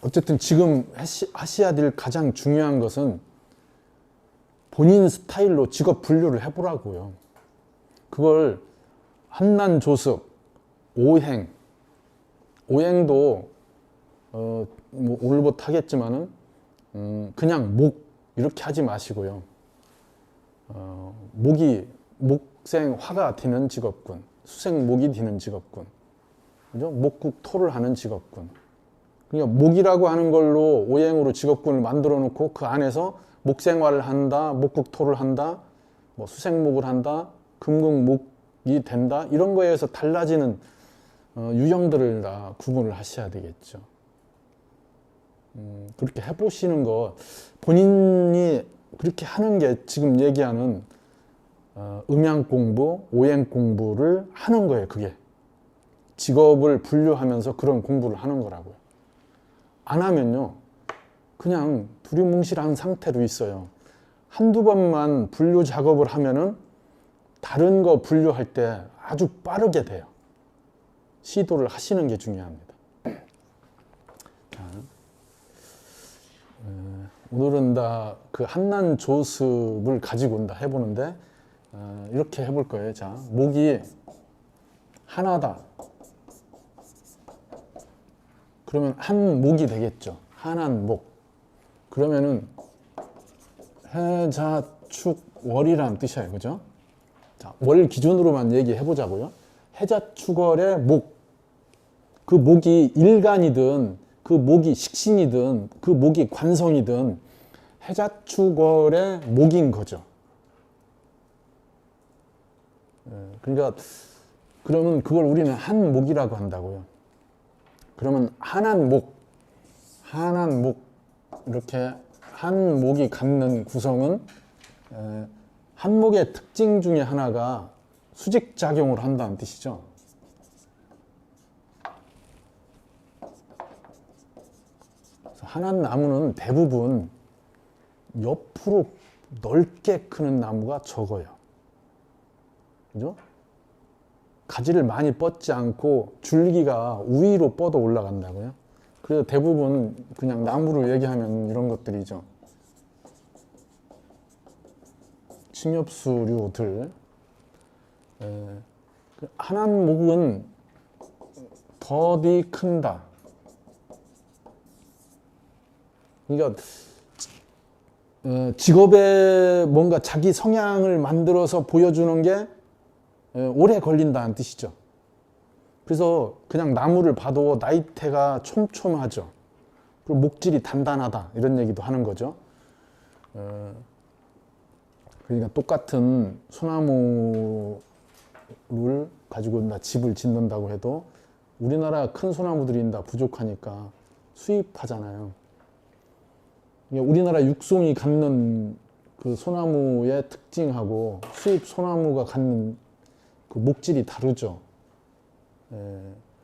어쨌든 지금 하셔야 될 가장 중요한 것은 본인 스타일로 직업 분류를 해보라고요. 그걸 한난조습, 오행, 오행도 뭐 오늘부터 하겠지만은 그냥 목 이렇게 하지 마시고요. 목생 화가 되는 직업군, 수생 목이 되는 직업군, 그죠? 목국토를 하는 직업군. 그러니까 목이라고 하는 걸로 오행으로 직업군을 만들어 놓고 그 안에서 목생화를 한다, 목국토를 한다, 뭐 수생목을 한다, 금국목이 된다, 이런 거에 의해서 달라지는 유형들을 다 구분을 하셔야 되겠죠. 그렇게 해보시는 거, 본인이 그렇게 하는 게 지금 얘기하는 음양 공부, 오행 공부를 하는 거예요. 그게 직업을 분류하면서 그런 공부를 하는 거라고요. 안 하면요, 그냥 두리뭉실한 상태로 있어요. 한두 번만 분류 작업을 하면은 다른 거 분류할 때 아주 빠르게 돼요. 시도를 하시는 게 중요합니다. 자, 오늘은 다 그 한난조습을 가지고 온다 해보는데, 이렇게 해볼 거예요. 자, 목이 하나다. 그러면 한목이 되겠죠. 한한목. 그러면은 해자축월이라는 뜻이에요. 그죠? 자, 월 기준으로만 얘기해 보자고요. 해자축월의 목. 그 목이 일간이든 그 목이 식신이든 그 목이 관성이든 해자축월의 목인 거죠. 그러니까 그러면 그걸 우리는 한목이라고 한다고요. 그러면 한한목 이렇게 한목이 갖는 구성은 한목의 특징 중에 하나가 수직작용을 한다는 뜻이죠. 한한나무는 대부분 옆으로 넓게 크는 나무가 적어요. 그죠? 가지를 많이 뻗지 않고 줄기가 위로 뻗어 올라간다고요. 그래서 대부분 그냥 나무를 얘기하면 이런 것들이죠. 침엽수류들. 한한목은 더디 큰다. 그러니까 직업에 뭔가 자기 성향을 만들어서 보여주는 게 오래 걸린다는 뜻이죠. 그래서 그냥 나무를 봐도 나이테가 촘촘하죠. 그리고 목질이 단단하다, 이런 얘기도 하는 거죠. 그러니까 똑같은 소나무를 가지고 집을 짓는다고 해도 우리나라 큰 소나무들이 다 부족하니까 수입하잖아요. 우리나라 육송이 갖는 그 소나무의 특징하고 수입 소나무가 갖는 그 목질이 다르죠.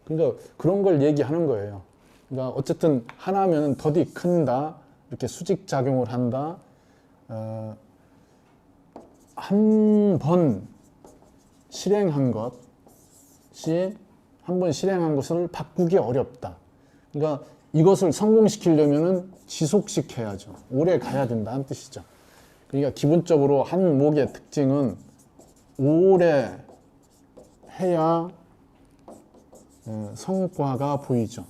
그러니까 그런 걸 얘기하는 거예요. 그러니까 어쨌든 하나면 더디 큰다, 이렇게 수직작용을 한다. 한 번 실행한 것이 한 번 실행한 것을 바꾸기 어렵다. 그러니까 이것을 성공시키려면 지속시켜야죠. 오래 가야 된다는 뜻이죠. 그러니까 기본적으로 한 목의 특징은 오래 해야 성과가 보이죠.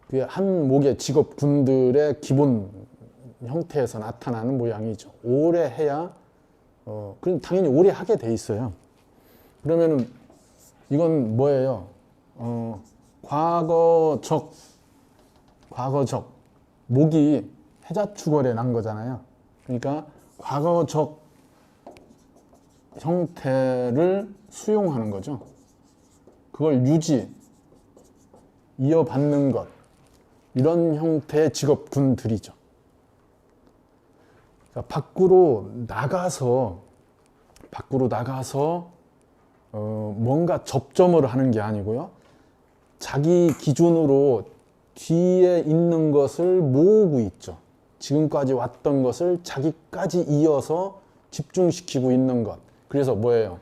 그게 한 목의 직업군들의 기본 형태에서 나타나는 모양이죠. 오래 해야, 그럼 당연히 오래 하게 돼 있어요. 그러면은 이건 뭐예요? 과거적. 목이 해자축월에 난 거잖아요. 그러니까 과거적 형태를 수용하는 거죠. 그걸 이어받는 것, 이런 형태의 직업군들이죠. 그러니까 밖으로 나가서 뭔가 접점을 하는 게 아니고요. 자기 기준으로 뒤에 있는 것을 모으고 있죠. 지금까지 왔던 것을 자기까지 이어서 집중시키고 있는 것. 그래서 뭐예요?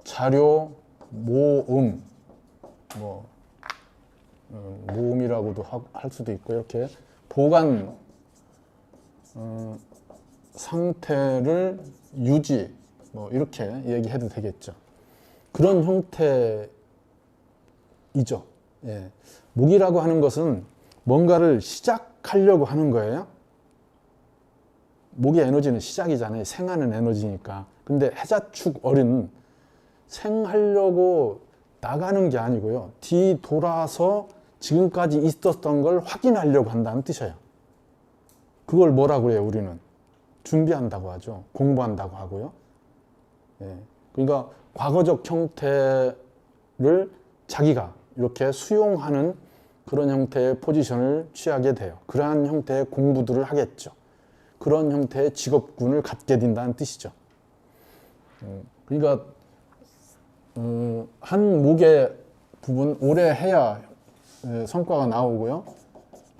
자료, 모음, 모음이라고도 할 수도 있고 이렇게 보관 상태를 유지 뭐 이렇게 얘기해도 되겠죠. 그런 형태이죠. 예. 목이라고 하는 것은 뭔가를 시작하려고 하는 거예요. 목의 에너지는 시작이잖아요. 생하는 에너지니까. 근데 해자축월은 생하려고 나가는 게 아니고요. 뒤돌아서 지금까지 있었던 걸 확인하려고 한다는 뜻이에요. 그걸 뭐라고 해요, 우리는? 준비한다고 하죠. 공부한다고 하고요. 예. 그러니까 과거적 형태를 자기가 이렇게 수용하는 그런 형태의 포지션을 취하게 돼요. 그러한 형태의 공부들을 하겠죠. 그런 형태의 직업군을 갖게 된다는 뜻이죠. 그러니까 한 목의 부분 오래 해야 성과가 나오고요.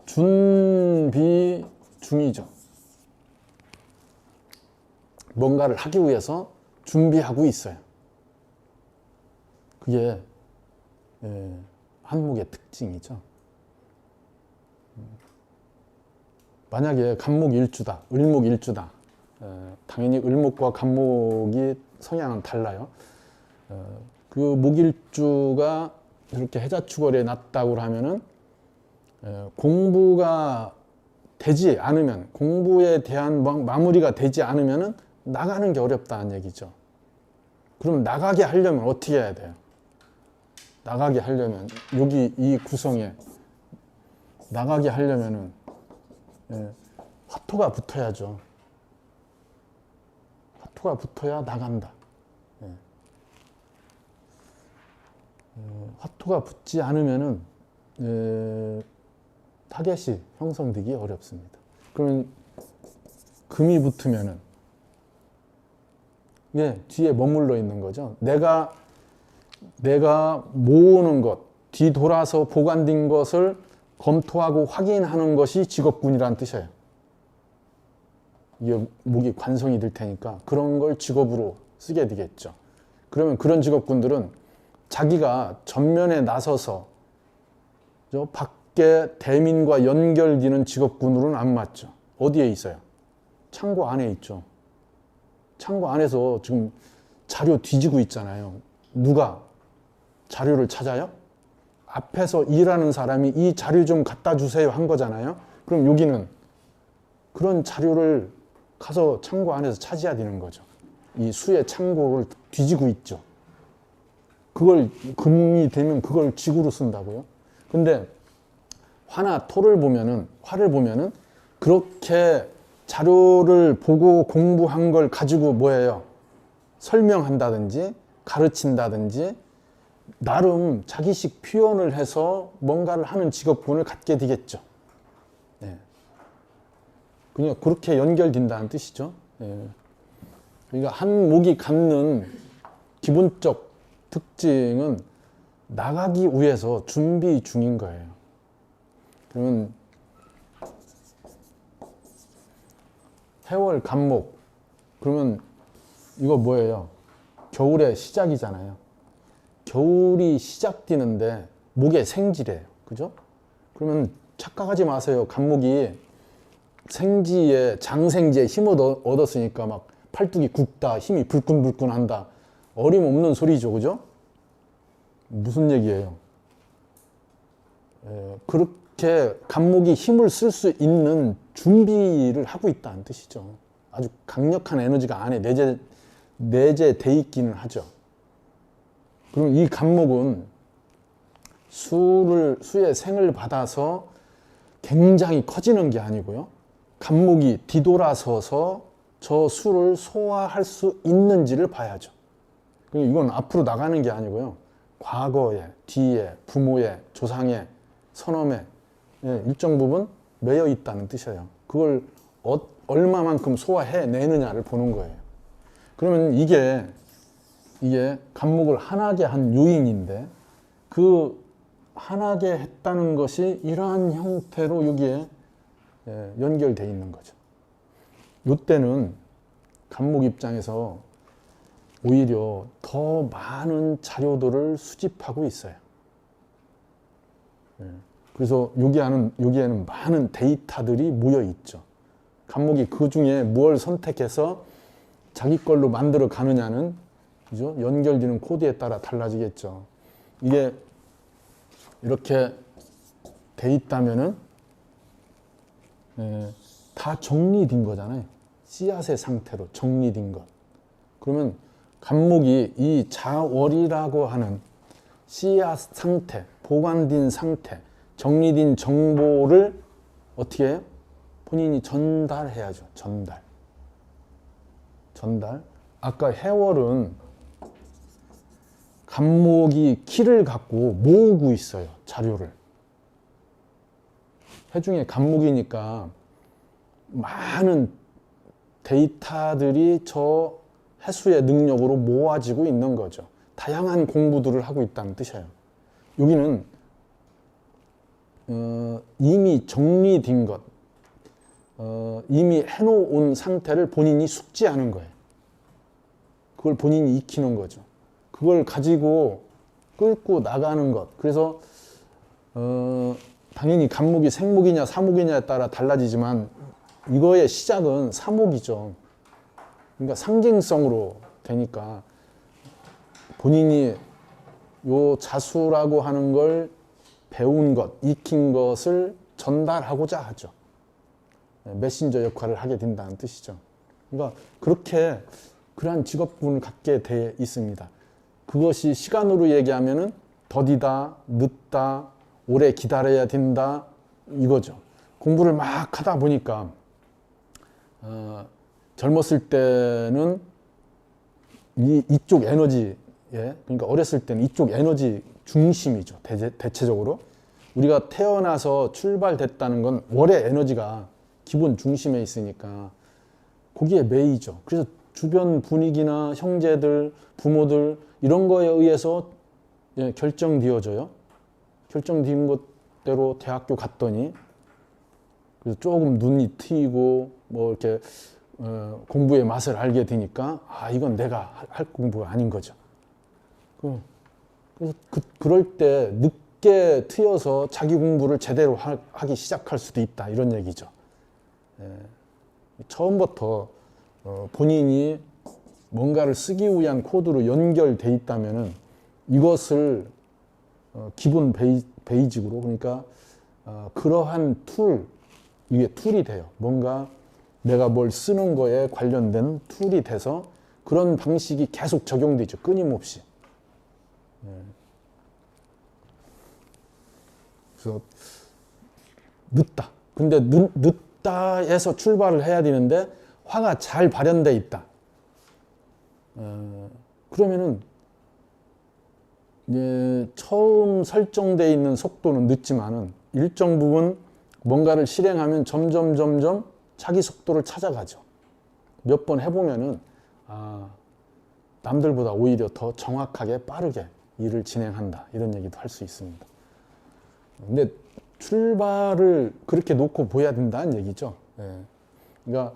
준비 중이죠. 뭔가를 하기 위해서 준비하고 있어요. 그게 한목의 특징이죠. 만약에 간목일주다, 을목일주다. 당연히 을목과 간목이 성향은 달라요. 그 목일주가 이렇게 해자축월에 났다고 하면은 공부가 되지 않으면, 공부에 대한 마무리가 되지 않으면은 나가는 게 어렵다는 얘기죠. 그럼 나가게 하려면 어떻게 해야 돼요? 나가게 하려면 여기 이 구성에 나가게 하려면은 화토가 붙어야죠. 화토가 붙어야 나간다. 화토가 붙지 않으면은 타겟이 형성되기 어렵습니다. 그러면 금이 붙으면은 뒤에 머물러 있는 거죠. 내가 모으는 것, 뒤돌아서 보관된 것을 검토하고 확인하는 것이 직업군이라는 뜻이에요. 이게 목이 관성이 될 테니까 그런 걸 직업으로 쓰게 되겠죠. 그러면 그런 직업군들은 자기가 전면에 나서서 밖에 대민과 연결되는 직업군으로는 안 맞죠. 어디에 있어요? 창고 안에 있죠. 창고 안에서 지금 자료 뒤지고 있잖아요. 누가 자료를 찾아요? 앞에서 일하는 사람이 이 자료 좀 갖다 주세요 한 거잖아요. 그럼 여기는 그런 자료를 가서 창고 안에서 찾아야 되는 거죠. 이 수의 창고를 뒤지고 있죠. 그걸 금이 되면 그걸 지구로 쓴다고요. 근데 화나 토를 보면은, 화를 보면은 그렇게 자료를 보고 공부한 걸 가지고 뭐예요? 설명한다든지 가르친다든지 나름 자기식 표현을 해서 뭔가를 하는 직업군을 갖게 되겠죠. 그냥 그렇게 연결된다는 뜻이죠. 그러니까 한 목이 갖는 기본적 특징은 나가기 위해서 준비 중인 거예요. 그러면 해월 간목, 그러면 이거 뭐예요? 겨울의 시작이잖아요. 겨울이 시작되는데 목의 생지래요. 그죠? 그러면 착각하지 마세요. 간목이 생지에, 장생지에 힘을 얻었으니까 막 팔뚝이 굽다, 힘이 불끈불끈 한다. 어림없는 소리죠. 그죠? 무슨 얘기예요? 그렇게 간목이 힘을 쓸 수 있는 준비를 하고 있다는 뜻이죠. 아주 강력한 에너지가 안에 내재돼 있기는 하죠. 그럼 이 간목은 수의 생을 받아서 굉장히 커지는 게 아니고요. 간목이 뒤돌아서서 저 수를 소화할 수 있는지를 봐야죠. 이건 앞으로 나가는 게 아니고요. 과거에, 뒤에, 부모의, 조상의, 선엄에 일정 부분 매여 있다는 뜻이에요. 그걸 얼마만큼 소화해내느냐를 보는 거예요. 그러면 이게 간목을 한하게 한 요인인데 그 한하게 했다는 것이 이러한 형태로 여기에 연결되어 있는 거죠. 이때는 간목 입장에서 오히려 더 많은 자료들을 수집하고 있어요. 그래서 여기에는 많은 데이터들이 모여 있죠. 간목이 그 중에 무엇을 선택해서 자기 걸로 만들어 가느냐는, 그죠? 연결되는 코드에 따라 달라지겠죠. 이게 이렇게 돼 있다면은 다 정리된 거잖아요. 씨앗의 상태로 정리된 것. 그러면 간목이 이 자월이라고 하는 씨앗 상태, 보관된 상태, 정리된 정보를 어떻게 해요? 본인이 전달해야죠. 전달. 아까 해월은 간목이 키를 갖고 모으고 있어요. 자료를. 해중에 간목이니까 많은 데이터들이 저 해수의 능력으로 모아지고 있는 거죠. 다양한 공부들을 하고 있다는 뜻이에요. 여기는 이미 정리된 것, 이미 해놓은 상태를 본인이 숙지하는 거예요. 그걸 본인이 익히는 거죠. 그걸 가지고 끌고 나가는 것. 그래서 당연히 간목이 생목이냐 사목이냐에 따라 달라지지만 이거의 시작은 사목이죠. 그러니까 상징성으로 되니까 본인이 요 자수라고 하는 걸 배운 것, 익힌 것을 전달하고자 하죠. 메신저 역할을 하게 된다는 뜻이죠. 그러니까 그렇게 그러한 직업군을 갖게 돼 있습니다. 그것이 시간으로 얘기하면은 더디다, 늦다, 오래 기다려야 된다 이거죠. 공부를 막 하다 보니까 젊었을 때는 이쪽 에너지, 그러니까 어렸을 때는 이쪽 에너지 중심이죠. 대체적으로 우리가 태어나서 출발됐다는 건 월의 에너지가 기본 중심에 있으니까 거기에 매이죠. 그래서 주변 분위기나 형제들, 부모들 이런 거에 의해서 결정되어져요. 결정된 것대로 대학교 갔더니 그래서 조금 눈이 트이고 뭐 이렇게 공부의 맛을 알게 되니까 이건 내가 할 공부가 아닌 거죠. 그래서 그럴 때 늦게 트여서 자기 공부를 제대로 하기 시작할 수도 있다 이런 얘기죠. 처음부터 본인이 뭔가를 쓰기 위한 코드로 연결돼 있다면은 이것을 기본 베이직으로 그러니까 그러한 이게 툴이 돼요. 뭔가 내가 뭘 쓰는 거에 관련된 툴이 돼서 그런 방식이 계속 적용되죠. 끊임없이. 그래서 늦다. 근데 늦다에서 출발을 해야 되는데 화가 잘 발현돼 있다. 그러면은 처음 설정되어 있는 속도는 늦지만은 일정 부분 뭔가를 실행하면 점점 자기 속도를 찾아가죠. 몇 번 해보면은 남들보다 오히려 더 정확하게 빠르게 일을 진행한다 이런 얘기도 할 수 있습니다. 근데 출발을 그렇게 놓고 보여야 된다는 얘기죠. 그러니까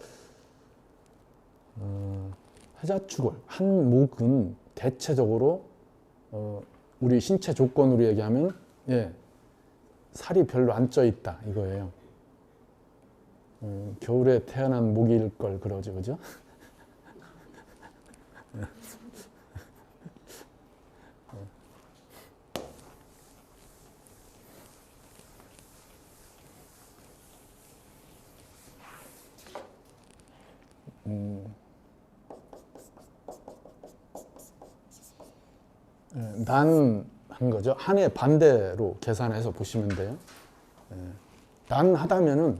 해자축월 한 목은 대체적으로 우리 신체 조건으로 얘기하면 살이 별로 안 쪄 있다 이거예요. 겨울에 태어난 목일 걸 그러죠, 그죠? 난한 거죠. 한의 반대로 계산해서 보시면 돼요. 난하다면은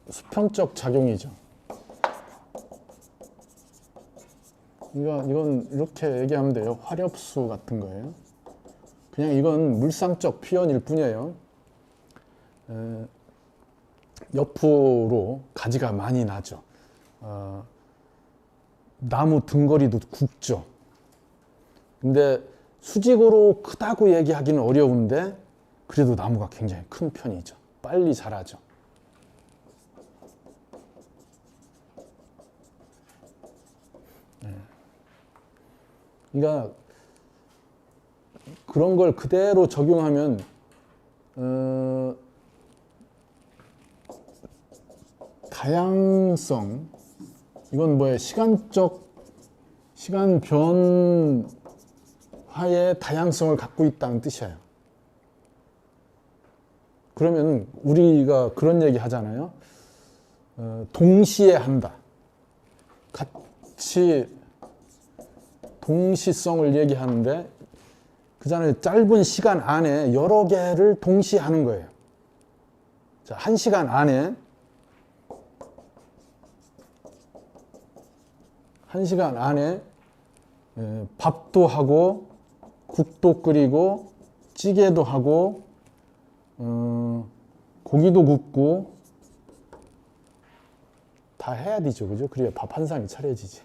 수평적 작용이죠. 이건 이렇게 얘기하면 돼요. 화렵수 같은 거예요. 그냥 이건 물상적 표현일 뿐이에요. 옆으로 가지가 많이 나죠. 나무 등거리도 굵죠. 근데 수직으로 크다고 얘기하기는 어려운데 그래도 나무가 굉장히 큰 편이죠. 빨리 자라죠. 그러니까 그런 걸 그대로 적용하면 다양성, 이건 뭐예요? 시간 변화의 다양성을 갖고 있다는 뜻이에요. 그러면 우리가 그런 얘기 하잖아요. 동시에 한다. 같이 동시성을 얘기하는데 그잖아요. 짧은 시간 안에 여러 개를 동시에 하는 거예요. 자, 한 시간 안에 밥도 하고 국도 끓이고 찌개도 하고 고기도 굽고 다 해야 되죠, 그죠? 그래야 밥 한 상이 차려지지.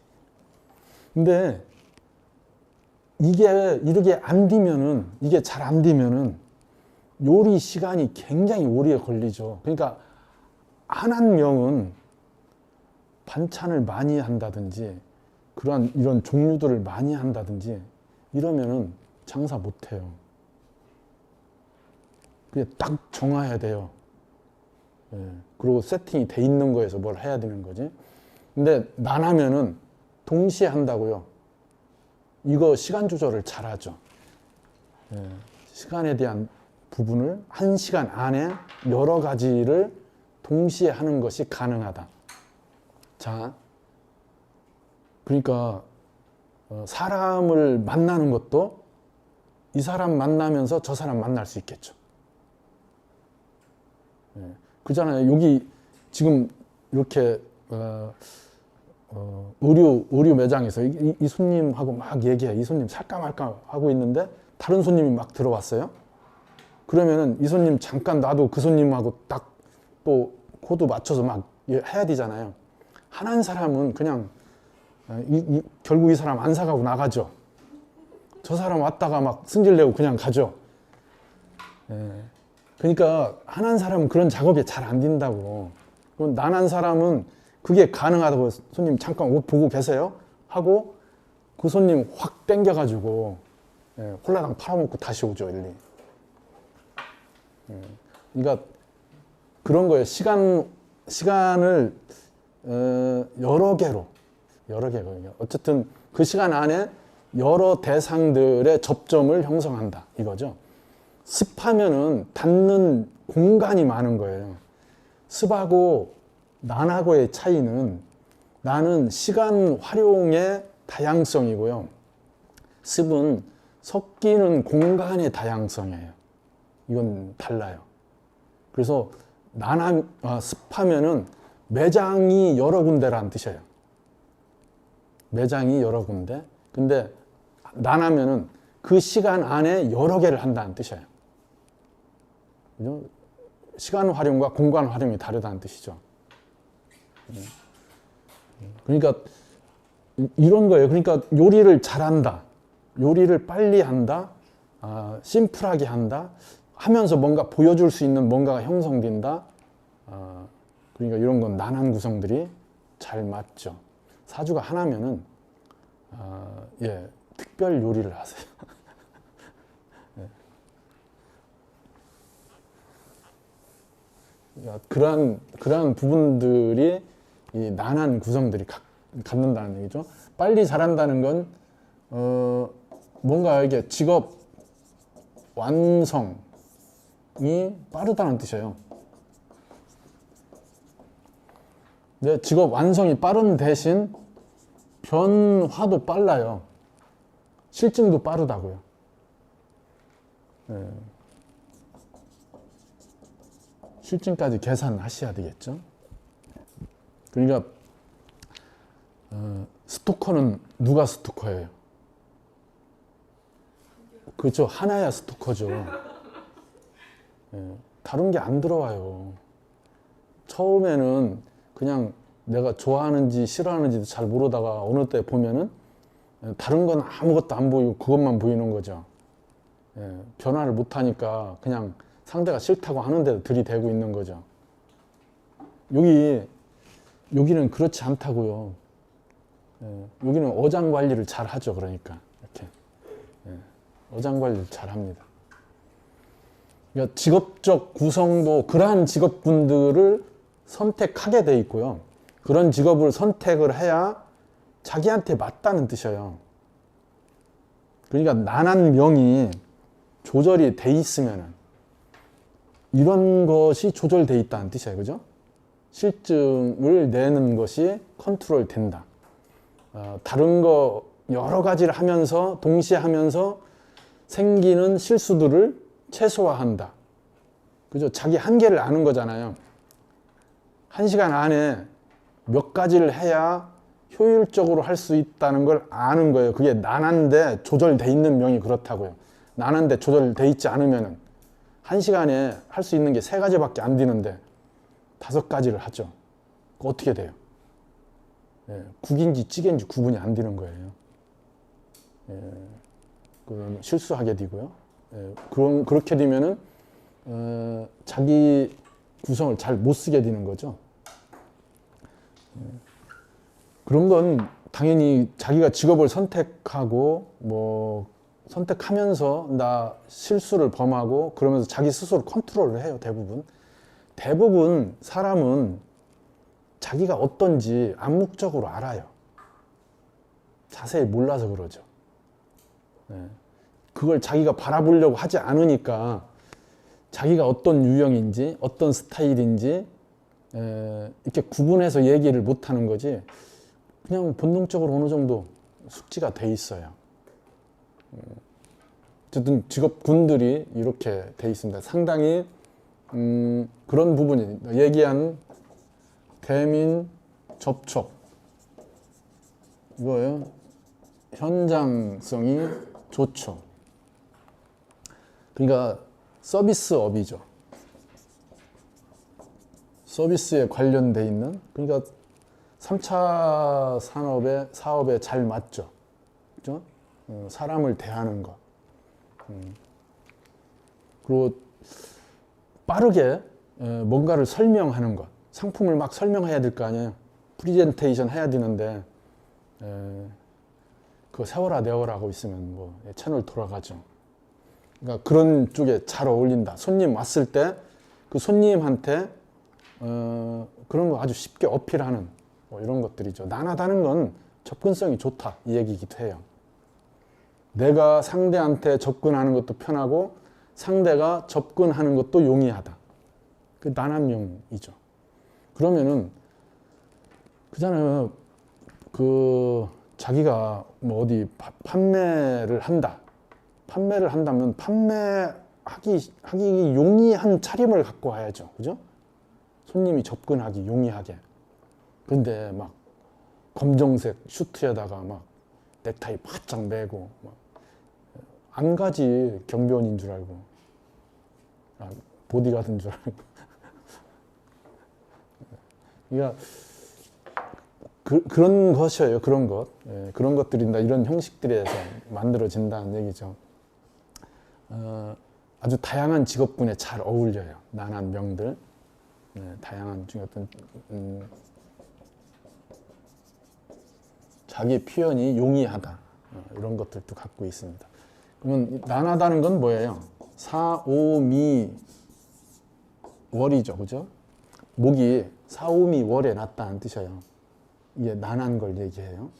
근데 이게 이렇게 안 되면은, 이게 잘 안 되면은 요리 시간이 굉장히 오래 걸리죠. 그러니까 한 명은 반찬을 많이 한다든지 이런 종류들을 많이 한다든지 이러면은 장사 못 해요. 그게 딱 정해야 돼요. 예. 그리고 세팅이 돼 있는 거에서 뭘 해야 되는 거지. 근데 난하면은 동시에 한다고요. 이거 시간 조절을 잘하죠. 예. 시간에 대한 부분을 한 시간 안에 여러 가지를 동시에 하는 것이 가능하다. 자, 그러니까 사람을 만나는 것도 이 사람 만나면서 저 사람 만날 수 있겠죠. 예. 그잖아요. 여기 지금 이렇게 의류 매장에서 이 손님하고 막 얘기해. 이 손님 살까 말까 하고 있는데 다른 손님이 막 들어왔어요. 그러면은 이 손님 잠깐 놔도 그 손님하고 딱 또 코드 맞춰서 막 해야 되잖아요. 한 사람은 그냥 결국 이 사람 안 사가고 나가죠. 저 사람 왔다가 막 승질내고 그냥 가죠. 예. 그러니까 한 사람은 그런 작업이 잘 안 된다고. 난 한 사람은 그게 가능하다고. 손님 잠깐 옷 보고 계세요? 하고 그 손님 확 땡겨가지고 홀라당 팔아먹고 다시 오죠, 일리. 그러니까 그런 거예요. 시간을 여러 개로. 어쨌든 그 시간 안에 여러 대상들의 접점을 형성한다, 이거죠. 습하면은 닿는 공간이 많은 거예요. 습하고 난하고의 차이는, 나는 시간 활용의 다양성이고요. 습은 섞이는 공간의 다양성이에요. 이건 달라요. 그래서 습하면은 매장이 여러 군데라는 뜻이에요. 매장이 여러 군데. 근데 난하면은 그 시간 안에 여러 개를 한다는 뜻이에요. 그죠? 시간 활용과 공간 활용이 다르다는 뜻이죠. 그러니까 이런 거예요. 그러니까 요리를 잘한다. 요리를 빨리 한다. 심플하게 한다. 하면서 뭔가 보여줄 수 있는 뭔가가 형성된다. 그러니까 이런 건 난한 구성들이 잘 맞죠. 사주가 하나면은 특별 요리를 하세요. 그러한 부분들이 이 난한 구성들이 갖는다는 얘기죠. 빨리 잘한다는 건 뭔가 이게 직업 완성이 빠르다는 뜻이에요. 근데 직업 완성이 빠른 대신 변화도 빨라요. 실증도 빠르다고요. 실증까지 계산하셔야 되겠죠. 그러니까 스토커는 누가 스토커예요? 그렇죠. 하나야 스토커죠. 다른 게 안 들어와요. 처음에는 그냥 내가 좋아하는지 싫어하는지도 잘 모르다가 어느 때 보면은 다른 건 아무것도 안 보이고 그것만 보이는 거죠. 변화를 못하니까 그냥 상대가 싫다고 하는데도 들이대고 있는 거죠. 여기는 그렇지 않다고요. 여기는 어장 관리를 잘 하죠. 그러니까 이렇게 어장 관리를 잘 합니다. 그러니까 직업적 구성도 그러한 직업군들을 선택하게 돼 있고요. 그런 직업을 선택을 해야 자기한테 맞다는 뜻이에요. 그러니까 난한 명이 조절이 돼 있으면은 이런 것이 조절돼 있다는 뜻이에요. 그죠? 실증을 내는 것이 컨트롤 된다. 다른 거 여러 가지를 하면서 동시에 하면서 생기는 실수들을 최소화한다. 그죠? 자기 한계를 아는 거잖아요. 1시간 안에 몇 가지를 해야 효율적으로 할 수 있다는 걸 아는 거예요. 그게 난한데 조절돼 있는 명이 그렇다고요. 난한데 조절돼 있지 않으면은 1시간에 할 수 있는 게 3가지밖에 안 되는데 5가지를 하죠. 그거 어떻게 돼요? 예, 국인지 찌개인지 구분이 안 되는 거예요. 예, 실수하게 되고요. 예, 그렇게 되면은 자기 구성을 잘 못 쓰게 되는 거죠. 그런 건 당연히 자기가 직업을 선택하고 뭐 선택하면서 나 실수를 범하고 그러면서 자기 스스로 컨트롤을 해요. 대부분 사람은 자기가 어떤지 암묵적으로 알아요. 자세히 몰라서 그러죠. 그걸 자기가 바라보려고 하지 않으니까 자기가 어떤 유형인지 어떤 스타일인지 이렇게 구분해서 얘기를 못하는 거지, 그냥 본능적으로 어느 정도 숙지가 돼 있어요. 어쨌든 직업군들이 이렇게 돼 있습니다. 상당히 그런 부분이 얘기한 대민 접촉 이거예요. 현장성이 좋죠. 그러니까 서비스업이죠. 서비스에 관련돼 있는, 그러니까 3차 사업에 잘 맞죠. 그죠? 사람을 대하는 것. 그리고 빠르게 뭔가를 설명하는 것. 상품을 막 설명해야 될 거 아니에요. 프리젠테이션 해야 되는데 그거 세워라 내워라 하고 있으면 뭐 채널 돌아가죠. 그러니까 그런 쪽에 잘 어울린다. 손님 왔을 때 그 손님한테 그런 거 아주 쉽게 어필하는 뭐 이런 것들이죠. 난하다는 건 접근성이 좋다 이 얘기이기도 해요. 내가 상대한테 접근하는 것도 편하고 상대가 접근하는 것도 용이하다. 그 난한명이죠. 그러면은 그잖아요. 그 자기가 뭐 어디 판매를 한다면 판매하기 용이한 차림을 갖고 와야죠. 그죠? 손님이 접근하기 용이하게. 근데 막 검정색 슈트에다가 막 넥타이 바짝 매고 막 안 가지. 경비원인 줄 알고, 보디가드인 줄 알고. 그러니까 그런 것이에요. 그런 것. 그런 것들이 이런 형식들에서 만들어진다는 얘기죠. 아주 다양한 직업군에 잘 어울려요. 난한 명들. 다양한 중에 어떤 자기 표현이 용이하다. 이런 것들도 갖고 있습니다. 그러면 난하다는 건 뭐예요? 사오미월이죠. 그죠? 목이 사오미월에 났다는 뜻이에요. 이게 난한 걸 얘기해요.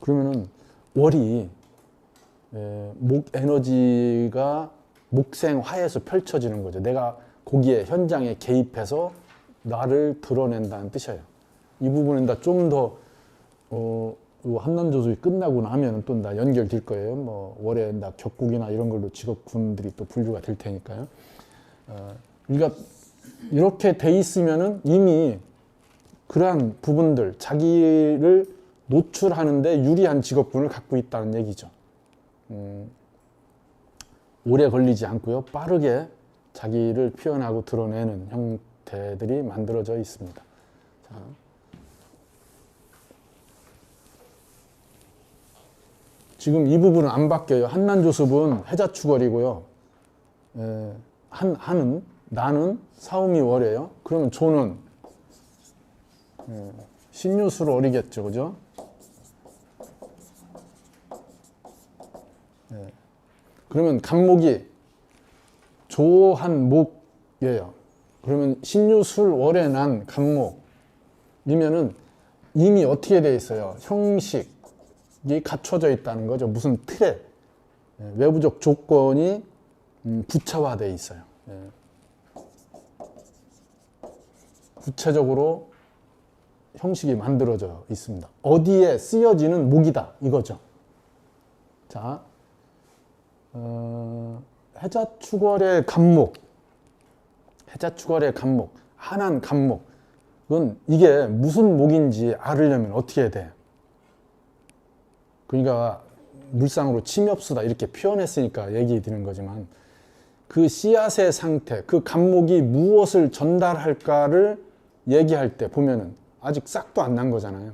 그러면은 월이 목 에너지가 목생화해서 펼쳐지는 거죠. 내가 거기에 현장에 개입해서 나를 드러낸다는 뜻이에요. 이 부분은 좀 더 한난조술이 끝나고 나면 또 나 연결될 거예요. 뭐 월에 나 격국이나 이런 걸로 직업군들이 또 분류가 될 테니까요. 그러니까 이렇게 돼 있으면은 이미 그러한 부분들, 자기를 노출하는데 유리한 직업군을 갖고 있다는 얘기죠. 오래 걸리지 않고요. 빠르게 자기를 표현하고 드러내는 형태들이 만들어져 있습니다. 자. 지금 이 부분은 안 바뀌어요. 한난조습은 해자축월이고요. 나는 사오미월이에요. 그러면 조는 신유술 월이겠죠. 그죠? 그러면 간목이 조한목이에요. 그러면 신유술 월에 난 간목이면은 이미 어떻게 돼 있어요? 형식이 갖춰져 있다는 거죠. 무슨 틀에 외부적 조건이 구체화돼 있어요. 구체적으로 형식이 만들어져 있습니다. 어디에 쓰여지는 목이다 이거죠. 자, 해자축월의 간목, 해자축월의 간목, 한한 간목은 이게 무슨 목인지 알으려면 어떻게 해야 돼? 그러니까 물상으로 침엽수다 이렇게 표현했으니까 얘기 드리는 거지만 그 씨앗의 상태, 그 간목이 무엇을 전달할까를 얘기할 때 보면은 아직 싹도 안 난 거잖아요.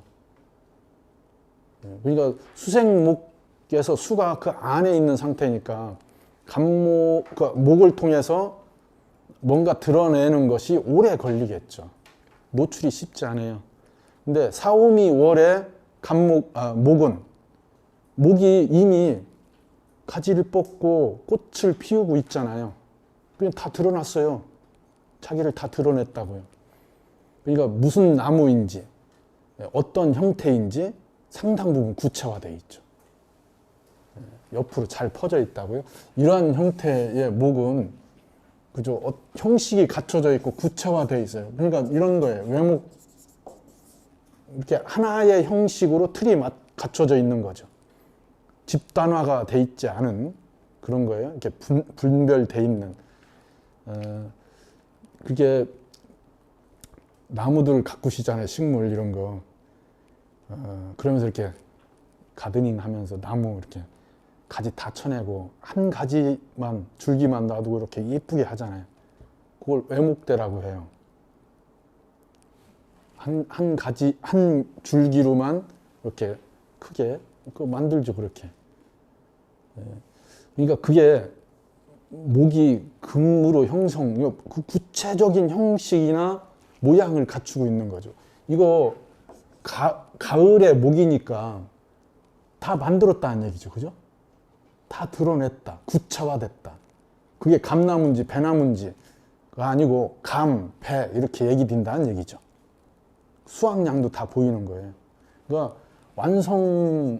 그러니까 수생목에서 수가 그 안에 있는 상태니까 간목, 그 목을 통해서 뭔가 드러내는 것이 오래 걸리겠죠. 노출이 쉽지 않아요. 근데 사오미 월의 간목, 목은 목이 이미 가지를 뻗고 꽃을 피우고 있잖아요. 그냥 다 드러났어요. 자기를 다 드러냈다고요. 그러니까 무슨 나무인지 어떤 형태인지 상당 부분 구체화되어 있죠. 옆으로 잘 퍼져 있다고요. 이러한 형태의 목은 그죠? 형식이 갖춰져 있고 구체화되어 있어요. 그러니까 이런 거예요. 외목 이렇게 하나의 형식으로 틀이 갖춰져 있는 거죠. 집단화가 돼 있지 않은 그런 거예요. 이렇게 분별돼 있는. 그게 나무들 가꾸시잖아요. 식물 이런 거. 그러면서 이렇게 가드닝 하면서 나무 이렇게 가지 다 쳐내고 한 가지만 줄기만 놔두고 이렇게 예쁘게 하잖아요. 그걸 외목대라고 해요. 한 가지, 한 줄기로만 이렇게 크게 그거 만들죠. 그렇게. 그러니까 그게 목이 금으로 형성, 그 구체적인 형식이나 모양을 갖추고 있는 거죠. 이거 가을의 목이니까 다 만들었다는 얘기죠. 그죠? 다 드러냈다. 구체화됐다. 그게 감나무인지 배나무인지가 아니고 감, 배 이렇게 얘기된다는 얘기죠. 수확량도 다 보이는 거예요. 그러니까 완성을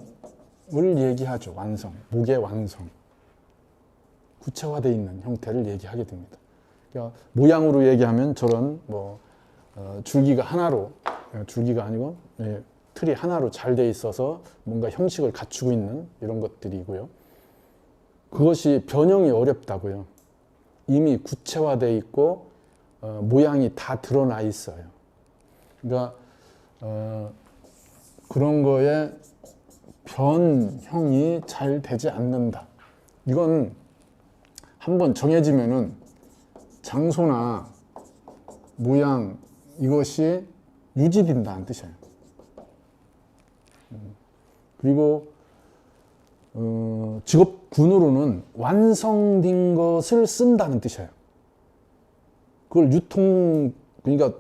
얘기하죠. 완성. 목의 완성. 구체화되어 있는 형태를 얘기하게 됩니다. 그러니까 모양으로 얘기하면 저런 줄기가 하나로, 줄기가 아니고 틀이 하나로 잘 돼 있어서 뭔가 형식을 갖추고 있는 이런 것들이고요. 그것이 변형이 어렵다고요. 이미 구체화되어 있고 모양이 다 드러나 있어요. 그러니까 그런 거에 변형이 잘 되지 않는다. 이건 한번 정해지면은 장소나 모양 이것이 유지된다는 뜻이에요. 그리고 직업군으로는 완성된 것을 쓴다는 뜻이에요. 그걸 그러니까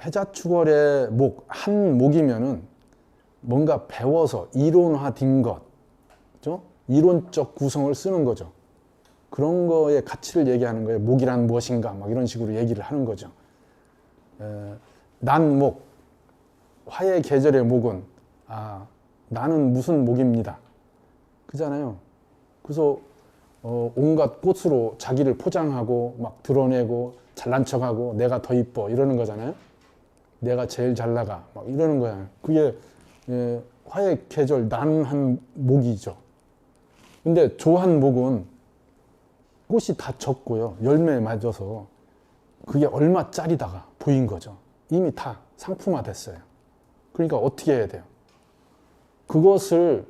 해자축월의 목, 한 목이면은 뭔가 배워서 이론화된 것, 그죠? 이론적 구성을 쓰는 거죠. 그런 거의 가치를 얘기하는 거예요. 목이란 무엇인가, 막 이런 식으로 얘기를 하는 거죠. 난목, 화의 계절의 목은, 나는 무슨 목입니다. 그잖아요. 그래서 온갖 꽃으로 자기를 포장하고 막 드러내고 잘난 척하고 내가 더 이뻐 이러는 거잖아요. 내가 제일 잘 나가 막 이러는 거야. 그게 화의 계절 난한 목이죠. 근데 조한 목은 꽃이 다 졌고요. 열매에 맞아서 그게 얼마짜리다가 보인 거죠. 이미 다 상품화 됐어요. 그러니까 어떻게 해야 돼요? 그것을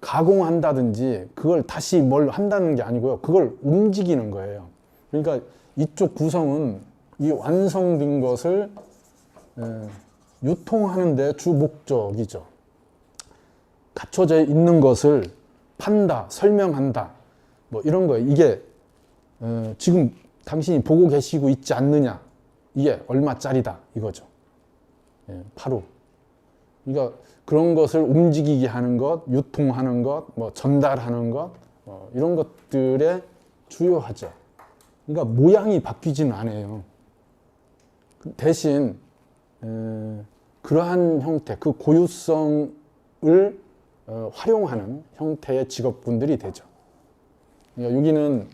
가공한다든지 그걸 다시 뭘 한다는 게 아니고요. 그걸 움직이는 거예요. 그러니까 이쪽 구성은 이 완성된 것을 유통하는 데 주 목적이죠. 갖춰져 있는 것을 판다, 설명한다, 뭐 이런 거예요. 이게 지금 당신이 보고 계시고 있지 않느냐, 이게 얼마짜리다 이거죠. 바로 그러니까 그런 것을 움직이게 하는 것, 유통하는 것, 뭐 전달하는 것, 이런 것들에 주요하죠. 그러니까 모양이 바뀌지는 않아요. 대신 그러한 형태, 그 고유성을 활용하는 형태의 직업군들이 되죠. 그러니까 여기는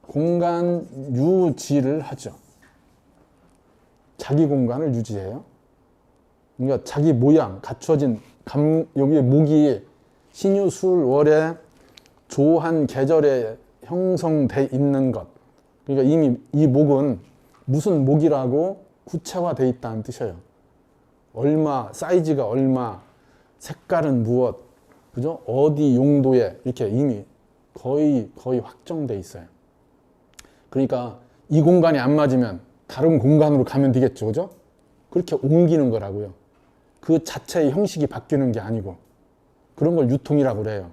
공간 유지를 하죠. 자기 공간을 유지해요. 그러니까 자기 모양, 갖춰진 여기에 목이 신유술월의 조한 계절에 형성돼 있는 것. 그러니까 이미 이 목은 무슨 목이라고 구체화되어 있다는 뜻이에요. 얼마, 사이즈가 얼마, 색깔은 무엇, 그죠? 어디 용도에 이렇게 이미 거의 확정돼 있어요. 그러니까 이 공간이 안 맞으면 다른 공간으로 가면 되겠죠, 그죠? 그렇게 옮기는 거라고요. 그 자체의 형식이 바뀌는 게 아니고 그런 걸 유통이라고 그래요.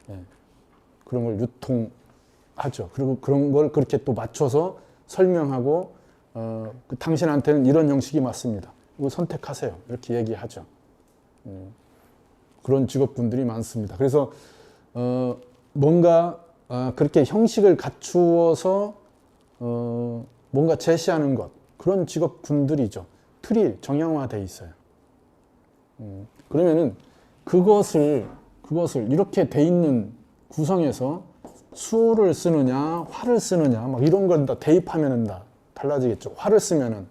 예. 그런 걸 유통하죠. 그리고 그런 걸 그렇게 또 맞춰서 설명하고 당신한테는 이런 형식이 맞습니다. 이거 선택하세요. 이렇게 얘기하죠. 그런 직업군들이 많습니다. 그래서 뭔가 그렇게 형식을 갖추어서 뭔가 제시하는 것, 그런 직업군들이죠. 틀이 정형화되어 있어요. 그러면은 그것을 이렇게 돼 있는 구성에서 수를 쓰느냐 화를 쓰느냐 막 이런 걸 다 대입하면은 다 달라지겠죠. 화를 쓰면은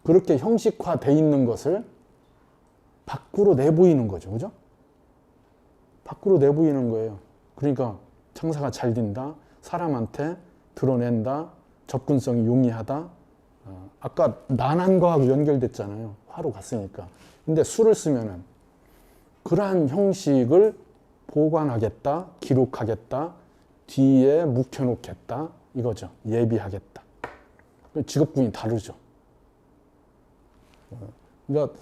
그렇게 형식화돼 있는 것을 밖으로 내보이는 거죠. 그죠? 밖으로 내보이는 거예요. 그러니까 장사가 잘 된다, 사람한테 드러낸다, 접근성이 용이하다. 아까 난한 거하고 연결됐잖아요. 화로 갔으니까. 근데 수를 쓰면은 그러한 형식을 보관하겠다, 기록하겠다, 뒤에 묵혀놓겠다 이거죠. 예비하겠다. 직업군이 다르죠. 그러니까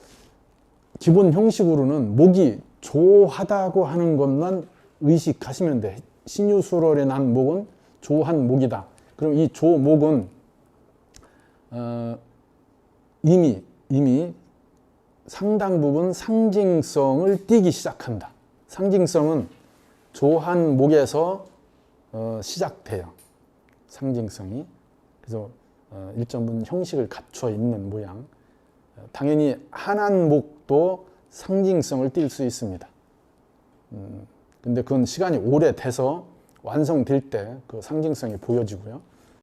기본 형식으로는 목이 조하다고 하는 것만 의식하시면 돼. 신유술월에 난 목은 조한 목이다. 그럼 이 조목은 이미 상당 부분 상징성을 띠기 시작한다. 상징성은 조한 목에서 시작돼요. 상징성이. 그래서 일정 부분 형식을 갖춰 있는 모양. 당연히 한한 목도 상징성을 띌 수 있습니다. 근데 그건 시간이 오래돼서 완성될 때 그 상징성이 보여지고요.